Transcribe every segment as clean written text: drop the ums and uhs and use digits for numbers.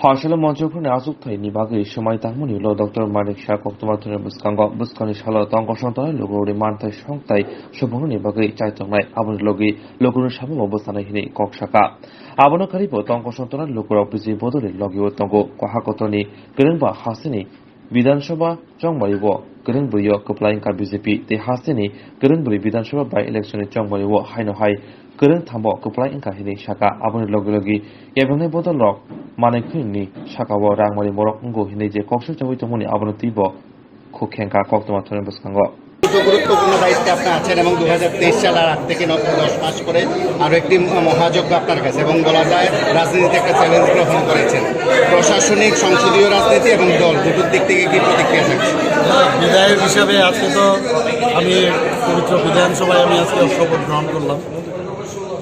फरायसालि मन्थ्रिफोरनि आजुगथायनि बागै समाय तांमोनि उनाव डक्टर मानिक शाह कक्टमाथुनि बुसखांग बुसखानि साल तंग संतनाय लोगोरि मानथाय संथाय सुबुंनि बागै चाइतंनाय आबुनि लगि लोगोनि साबुं अबस्थानाय हिनि कक शाखा आबुनो खारिबो तंग संतनाय लोगोराव बिजि बदरि लगियो तंगो कहाकतनि गोरोंबा हासिनि विधानसभा चंगमारिबो गोरोंबुरियो कप्लायंका बीजेपी ते हासिनि गोरोंबुरि विधानसभा बाय इलेक्शननि चंगमारिबो हायनो हाय गोरों थांबो कप्लायंका हिनि शाखा आबुनि लगे लगे केबिनेट बदल रक मानिकनि शाखाव रांमारि मरक अंगो हिनि जे कक्ष चौतमनि आबुनि तीब खुखेंका कक्टमाथुनि बुसखांग গুরুত্বপূর্ণ দায়িত্বে আপনি আছেন এবং 2023 সালের আগ থেকে 10 মাস করে আরো একটি মহাযজ্ঞ আপনার কাছে এবং বলা যায় রাজনীতিতে একটা চ্যালেঞ্জ গ্রহণ করেছেন প্রশাসনিক সংসদীয় রাজনীতি এবং দল দুটোর দিক থেকে কি প্রতিক্রিয়া থাকছে বিধায়ক হিসাবে আজকে তো আমি পবিত্র বিধানসভায় আমি আজকে শপথ গ্রহণ করলাম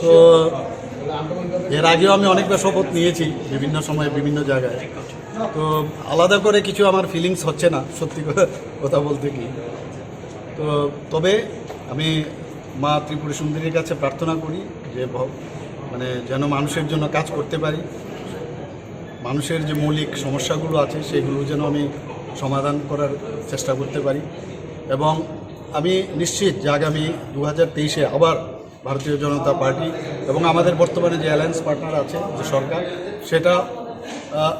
তো এর আগেও আমি অনেকবার শপথ নিয়েছি বিভিন্ন সময় বিভিন্ন জায়গায় তো আলাদা করে কিছু আমার ফিলিংস হচ্ছে না সত্যি কথা বলতে কি তো তবে আমি মা ত্রিপুরা সুন্দরীর কাছে প্রার্থনা করি যে মানে যেন মানুষের জন্য কাজ করতে পারি মানুষের যে মৌলিক সমস্যাগুলো আছে সেগুলো যেন আমি সমাধান করার চেষ্টা করতে পারি এবং আমি নিশ্চিত যে আগামী 2023-এ আবার ভারতীয় জনতা পার্টি এবং আমাদের বর্তমানে যে অ্যালায়েন্স পার্টনার আছে যে সরকার সেটা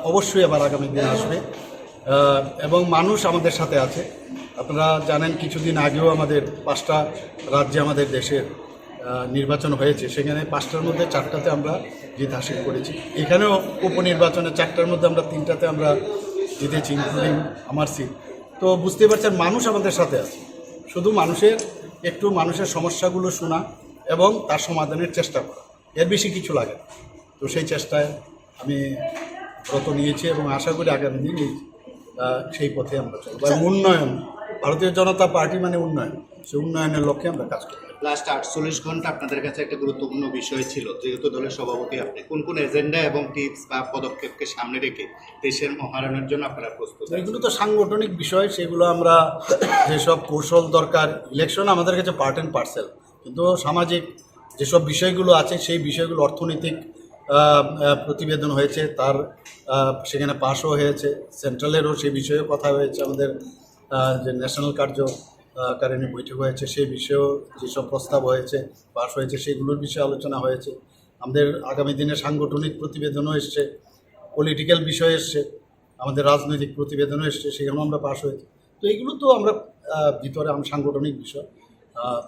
অবশ্যই আবার আগামী দিনে আসবে এবং মানুষ আমাদের সাথে আছে আপনারা জানেন কিছুদিন আগেও আমাদের 5টা রাজ্যে আমাদের দেশের নির্বাচন হয়েছে সেখানে 5টার মধ্যে 4টাতে আমরা জিত হাসিল করেছি এখানেও উপনির্বাচনে 4টার মধ্যে আমরা 3টাতে আমরা জিতেছি ইনক্লুডিং আমার সিট তো বুঝতে পারছেন মানুষ আমাদের সাথে আছে শুধু মানুষের সমস্যাগুলো শোনা এবং তার সমাধানের চেষ্টা করা এর বেশি কিছু লাগে না তো সেই চেষ্টায় আমি ব্রত নিয়েছি এবং আশা করি আগামী দিন সেই পথে আমরা চলব উন্নয়ন ভারতীয় জনতা পার্টি মানে উন্নয়ন সেই উন্নয়নের লক্ষ্যে আমরা কাজ করি লাস্ট 48 ঘন্টা আপনাদের কাছে একটা গুরুত্বপূর্ণ বিষয় ছিল যেহেতু দলের সভাপতি আপনি কোন কোন এজেন্ডা এবং টিপস বা পদক্ষেপকে সামনে রেখে দেশের মহারণের জন্য আপনারা প্রস্তুত এগুলো তো সাংগঠনিক বিষয় সেগুলো আমরা যেসব কৌশল দরকার ইলেকশন আমাদের কাছে পার্ট অ্যান্ড পার্সেল কিন্তু সামাজিক যেসব বিষয়গুলো আছে সেই বিষয়গুলো অর্থনৈতিক প্রতিবেদন হয়েছে তার সেখানে পাশও হয়েছে সেন্ট্রালেরও সেই বিষয়ে কথা হয়েছে আমাদের যে ন্যাশনাল কার্যকারিণী বৈঠক হয়েছে সেই বিষয়েও যেসব প্রস্তাব হয়েছে পাশ হয়েছে সেগুলোর বিষয়ে আলোচনা হয়েছে আমাদের আগামী দিনে সাংগঠনিক প্রতিবেদনও এসছে পলিটিক্যাল বিষয় এসছে আমাদের রাজনৈতিক প্রতিবেদনও এসছে সেখানেও আমরা পাশ হয়েছে তো এগুলো তো আমরা ভিতরে সাংগঠনিক বিষয়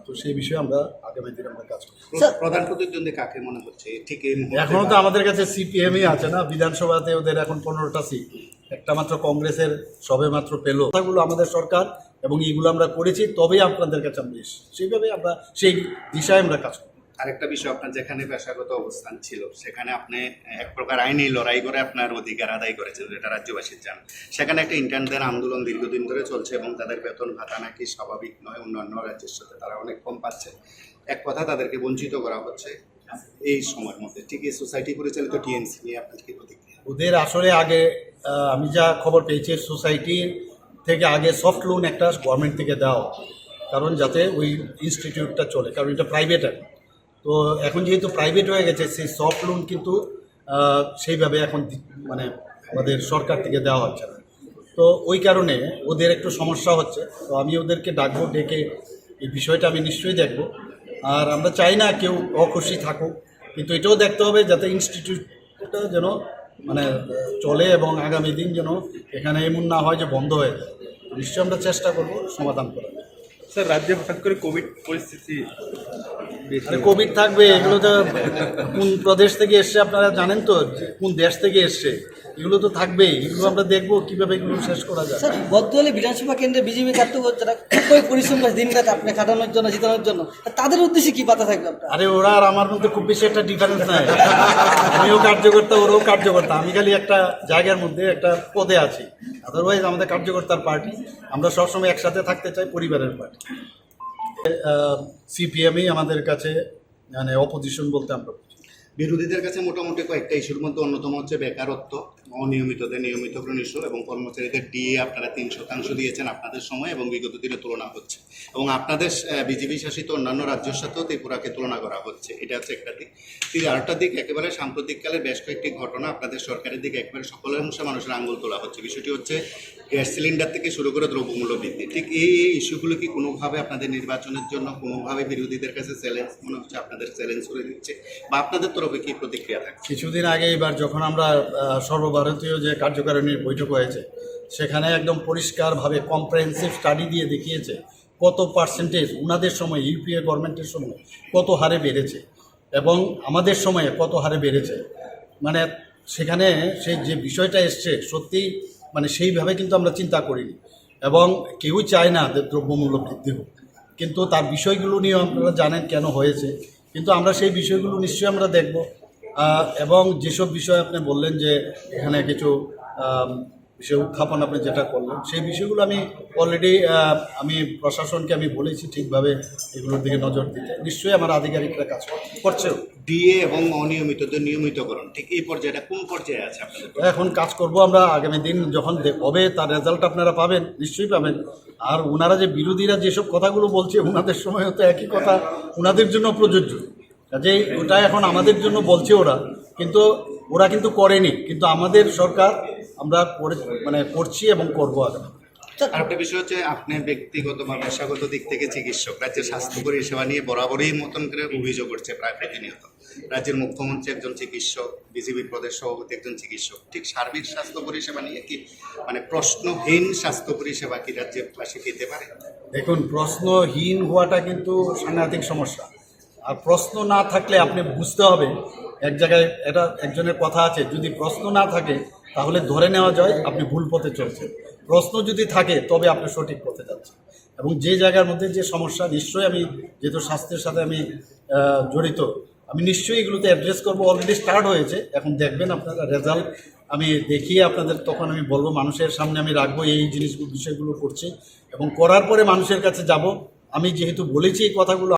তো সেই বিষয়ে আমরা আগামী দিনে আমরা কাজ করি প্রধান প্রতিদ্বন্দ্বী কাকে মনে হচ্ছে ঠিক এখনও তো আমাদের কাছে সিপিএমই আছে না বিধানসভাতে ওদের এখন 15টা সিট একটা মাত্র কংগ্রেসের সবে মাত্র পেল কথাগুলো আমাদের সরকার এবং এইগুলো আমরা করেছি তবেই আপনাদের কাছে আমরা এসেছি সেইভাবে আমরা সেই দিশায় আমরা কাজ করি আরেকটা বিষয় আপনার যেখানে পেশাগত অবস্থান ছিল সেখানে আপনি এক প্রকার আইনি লড়াই করে আপনার অধিকার আদায় করেছেন যেটা রাজ্যবাসীর জান সেখানে একটা ইন্টার্নদের আন্দোলন দীর্ঘদিন ধরে চলছে এবং তাদের বেতন ভাতা নাকি স্বাভাবিক নয় অন্যান্য রাজ্যের সাথে তারা অনেক কম পাচ্ছে এক কথা তাদেরকে বঞ্চিত করা হচ্ছে এই সময়ের মধ্যে ঠিক এই সোসাইটি পরিচালিত টিএনসি নিয়ে আপনার কি প্রতিক্রিয়া ওদের আসলে আগে আমি যা খবর পেয়েছি সোসাইটির থেকে আগে সফট লোন একটা গভর্নমেন্ট থেকে দেওয়া কারণ যাতে ওই ইনস্টিটিউটটা চলে কারণ এটা প্রাইভেট তো এখন যেহেতু প্রাইভেট হয়ে গেছে সেই সফট লোন কিন্তু সেইভাবে এখন মানে আমাদের সরকার থেকে দেওয়া হচ্ছে না তো ওই কারণে ওদের একটু সমস্যা হচ্ছে তো আমি ওদেরকে ডাকবো ডেকে এই বিষয়টা আমি নিশ্চয়ই দেখব আর আমরা চাই না কেউ অখুশি থাকুক কিন্তু এটাও দেখতে হবে যাতে ইনস্টিটিউটটা যেন মানে চলে এবং আগামী দিন যেন এখানে এমন না হয় যে বন্ধ হয়ে যায় নিশ্চয়ই আমরা চেষ্টা করব সমাধান করার স্যার রাজ্যে হঠাৎ করে কোভিড পরিস্থিতি কোভিড থাকবে এগুলো তো কোন প্রদেশ থেকে এসছে আপনারা জানেন তো কোন দেশ থেকে এসছে এগুলো তো থাকবেই এগুলো আমরা দেখবো কিভাবে এগুলো শেষ করা যায় স্যার বদলে বিধানসভা কেন্দ্রে বিজেপি যারা খুবই পরিশ্রম করে দিন রাত আপনি খাটানোর জন্য জিতানোর জন্য তাদের উদ্দেশ্যে কি পাতা থাকবে আপনার আরে ওরা আর আমার মধ্যে খুব বেশি একটা ডিফারেন্স নাই আমিও কার্যকর্তা ওরাও কার্যকর্তা আমি খালি একটা জায়গার মধ্যে একটা পদে আছি আদারওয়াইজ আমাদের কার্যকর্তার পার্টি আমরা সবসময় একসাথে থাকতে চাই পরিবারের পার্টি সিপিএমই আমাদের কাছে মানে অপোজিশন বলতে আমরা বিরোধীদের কাছে মোটামুটি কয়েকটা ইস্যুর মধ্যে অন্যতম হচ্ছে বেকারত্ব, অনিয়মিতদের নিয়মিতকরণ ইস্যু এবং কর্মচারীদের ডিএ আপনারা 3% দিয়েছেন আপনাদের সময় এবং বিগত দিনে তুলনা হচ্ছে এবং আপনাদের বিজেপি শাসিত অন্যান্য রাজ্যের সাথেও ত্রিপুরাকে তুলনা করা হচ্ছে। এটা হচ্ছে একটা দিক। আরেকটা দিক, একেবারে সাম্প্রতিককালে বেশ কয়েকটি ঘটনা আপনাদের সরকারের দিকে একেবারে সকলের অংশে মানুষের আঙুল তোলা হচ্ছে। বিষয়টি হচ্ছে গ্যাস সিলিন্ডার থেকে শুরু করে দ্রব্যমূল্য বৃদ্ধি। ঠিক এই ইস্যুগুলো কি কোনোভাবে আপনাদের নির্বাচনের জন্য কোনোভাবে বিরোধীদের কাছে চ্যালেঞ্জ মনে হচ্ছে, আপনাদের চ্যালেঞ্জ করে দিচ্ছে, বা আপনাদের তরফে কি প্রতিক্রিয়া থাকছে? কিছুদিন আগে এবার যখন আমরা সর্বভারতীয় যে কার্যকারিণীর বৈঠক হয়েছে, সেখানে একদম পরিষ্কারভাবে কম্প্রেহেন্সিভ স্টাডি দিয়ে দেখিয়েছে কত পার্সেন্টেজ ওনাদের সময়, ইউপিএ গভর্নমেন্টের সময় কত হারে বেড়েছে এবং আমাদের সময়ে কত হারে বেড়েছে। মানে সেখানে সেই যে বিষয়টা এসছে সত্যিই মানে সেইভাবে কিন্তু আমরা চিন্তা করিনি এবং কেউই চায় না যে দ্রব্যমূল্য বৃদ্ধি হোক, কিন্তু তার বিষয়গুলো নিয়ে আপনারা জানেন কেন হয়েছে, কিন্তু আমরা সেই বিষয়গুলো নিশ্চয়ই আমরা দেখব। এবং যেসব বিষয় আপনি বললেন যে এখানে কিছু বিষয় উত্থাপন আপনি যেটা করলেন, সেই বিষয়গুলো আমি অলরেডি আমি প্রশাসনকে আমি বলেছি ঠিকভাবে এগুলোর দিকে নজর দিতে। নিশ্চয়ই আমার আধিকারিকরা কাজ করছেও। ডিএ এবং অনিয়মিতদের নিয়মিতকরণ ঠিক এই পর্যায়েটা কোন পর্যায়ে আছে আপনাদের? এখন কাজ করব আমরা, আগামী দিন যখন হবে তার রেজাল্ট আপনারা পাবেন, নিশ্চয়ই পাবেন। আর ওনারা যে বিরোধীরা যেসব কথাগুলো বলছে ওনাদের সময়ও তো একই কথা ওনাদের জন্য প্রযোজ্য, কাজেই ওটা এখন আমাদের জন্য বলছে ওরা, কিন্তু ওরা কিন্তু করেনি, কিন্তু আমাদের সরকার আমরা করছি এবং করবো আগামী। আর একটা বিষয় হচ্ছে, আপনি ব্যক্তিগত বা পেশাগত দিক থেকে চিকিৎসক, রাজ্যের স্বাস্থ্য পরিষেবা নিয়ে বরাবরই মতন করে অভিযোগ করছে প্রায় প্রতিনিয়ত। রাজ্যের মুখ্যমন্ত্রী একজন চিকিৎসক, বিজেপির প্রদেশ সভাপতি একজন চিকিৎসক। ঠিক সার্বিক স্বাস্থ্য পরিষেবা নিয়ে কি প্রশ্নহীন স্বাস্থ্য পরিষেবা কি রাজ্যবাসী পেতে পারে? দেখুন, প্রশ্নহীন হওয়াটা কিন্তু সাংঘাতিক সমস্যা। আর প্রশ্ন না থাকলে আপনি বুঝতে হবে, এক জায়গায় এটা একজনের কথা আছে, যদি প্রশ্ন না থাকে তাহলে ধরে নেওয়া যায় আপনি ভুল পথে চলছেন, প্রশ্ন যদি থাকে তবে আপনি সঠিক পথে যাচ্ছেন। এবং যে জায়গার মধ্যে যে সমস্যা, নিশ্চয়ই আমি যেহেতু স্বাস্থ্যের সাথে আমি জড়িত, আমি নিশ্চয়ই এগুলোতে অ্যাড্রেস করবো। অলরেডি স্টার্ট হয়েছে, এখন দেখবেন আপনারা রেজাল্ট আমি দেখিয়ে আপনাদের তখন আমি বলবো, মানুষের সামনে আমি রাখবো এই জিনিসগুলো, বিষয়গুলো করছি এবং করার পরে মানুষের কাছে যাব। আমি যেহেতু বলেছি এই কথাগুলো,